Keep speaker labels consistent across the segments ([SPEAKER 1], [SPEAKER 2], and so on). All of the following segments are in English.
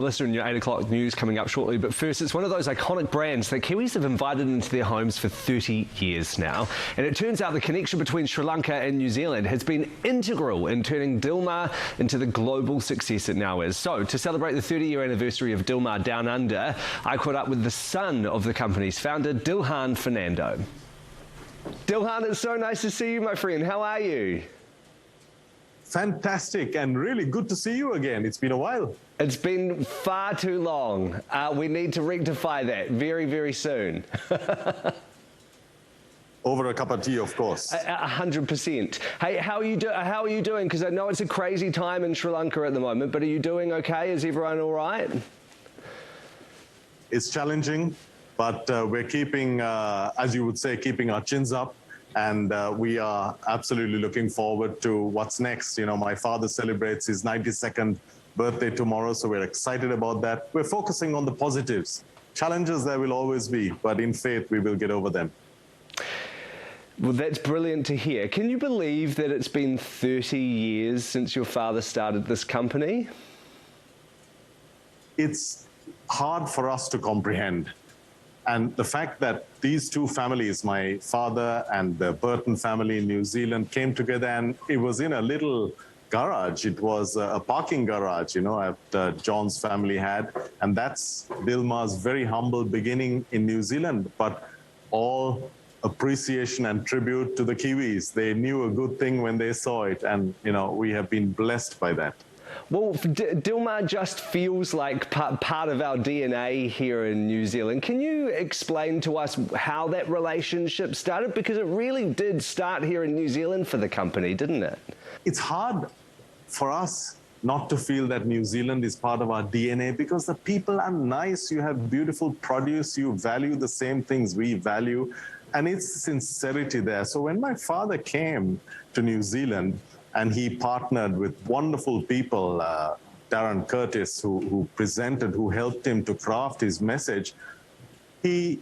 [SPEAKER 1] Listener in your 8 o'clock news coming up shortly, but first, it's one of those iconic brands that Kiwis have invited into their homes for 30 years now. And it turns out the connection between Sri Lanka and New Zealand has been integral in turning Dilmah into the global success it now is. So, to celebrate the 30-year anniversary of Dilmah Down Under, I caught up with the son of the company's founder, Dilhan Fernando. Dilhan, it's so nice to see you, my friend. How are you?
[SPEAKER 2] Fantastic, and really good to see you again. It's been a while.
[SPEAKER 1] It's been far too long. We need to rectify that very, very soon.
[SPEAKER 2] Over a cup of tea, of course.
[SPEAKER 1] 100%. Hey, how are you doing? Because I know it's a crazy time in Sri Lanka at the moment, but are you doing okay? Is everyone all right?
[SPEAKER 2] It's challenging, but we're keeping, as you would say, keeping our chins up. And we are absolutely looking forward to what's next. You know, my father celebrates his 92nd birthday tomorrow, so we're excited about that. We're focusing on the positives. Challenges there will always be, but in faith, we will get over them.
[SPEAKER 1] Well, that's brilliant to hear. Can you believe that it's been 30 years since your father started this company?
[SPEAKER 2] It's hard for us to comprehend. And the fact that these two families, my father and the Burton family in New Zealand, came together, and it was in a little garage. It was a parking garage, you know, that John's family had. And that's Dilmah's very humble beginning in New Zealand, but all appreciation and tribute to the Kiwis. They knew a good thing when they saw it. And, you know, we have been blessed by that.
[SPEAKER 1] Well, Dilmah just feels like part of our DNA here in New Zealand. Can you explain to us how that relationship started? Because it really did start here in New Zealand for the company, didn't it?
[SPEAKER 2] It's hard for us not to feel that New Zealand is part of our DNA because the people are nice. You have beautiful produce. You value the same things we value. And it's sincerity there. So when my father came to New Zealand, and he partnered with wonderful people, Darren Curtis, who presented, who helped him to craft his message. He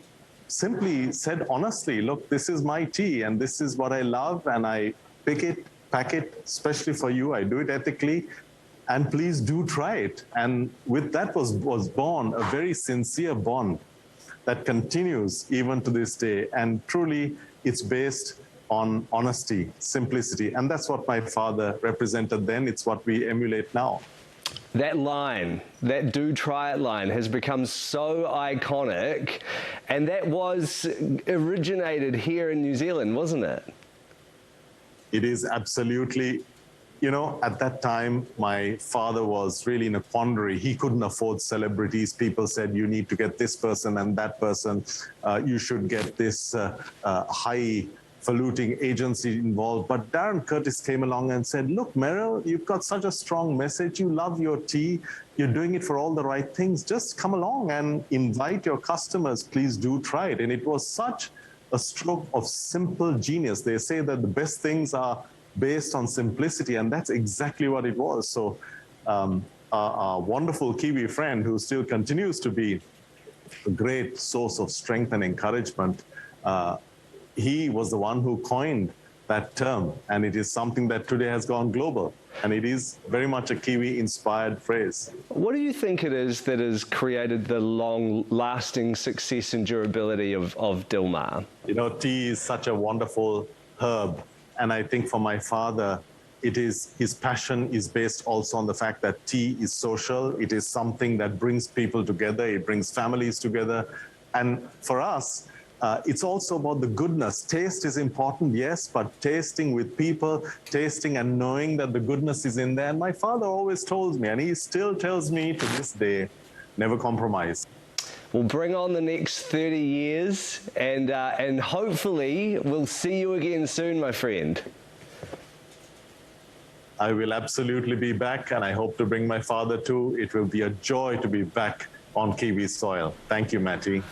[SPEAKER 2] simply said, honestly, look, this is my tea, and this is what I love, and I pick it, pack it, especially for you. I do it ethically, and please do try it. And with that was born a very sincere bond that continues even to this day. And truly, it's based on honesty, simplicity. And that's what my father represented then. It's what we emulate now.
[SPEAKER 1] That line, that do try it line, has become so iconic. And that was originated here in New Zealand, wasn't it?
[SPEAKER 2] It is absolutely. You know, at that time, my father was really in a quandary. He couldn't afford celebrities. People said, you need to get this person and that person. You should get this highfalutin agency involved. But Darren Curtis came along and said, look, Merrill, you've got such a strong message. You love your tea. You're doing it for all the right things. Just come along and invite your customers. Please do try it. And it was such a stroke of simple genius. They say that the best things are based on simplicity, and that's exactly what it was. So our wonderful Kiwi friend, who still continues to be a great source of strength and encouragement, he was the one who coined that term, and it is something that today has gone global, and it is very much a Kiwi-inspired phrase.
[SPEAKER 1] What do you think it is that has created the long-lasting success and durability of Dilmah?
[SPEAKER 2] You know, tea is such a wonderful herb. And I think for my father, his passion is based also on the fact that tea is social. It is something that brings people together. It brings families together. And for us, it's also about the goodness. Taste is important, yes, but tasting with people, tasting and knowing that the goodness is in there. And my father always told me, and he still tells me to this day, never compromise.
[SPEAKER 1] We'll bring on the next 30 years, and hopefully we'll see you again soon, my friend.
[SPEAKER 2] I will absolutely be back, and I hope to bring my father too. It will be a joy to be back on Kiwi soil. Thank you, Matty.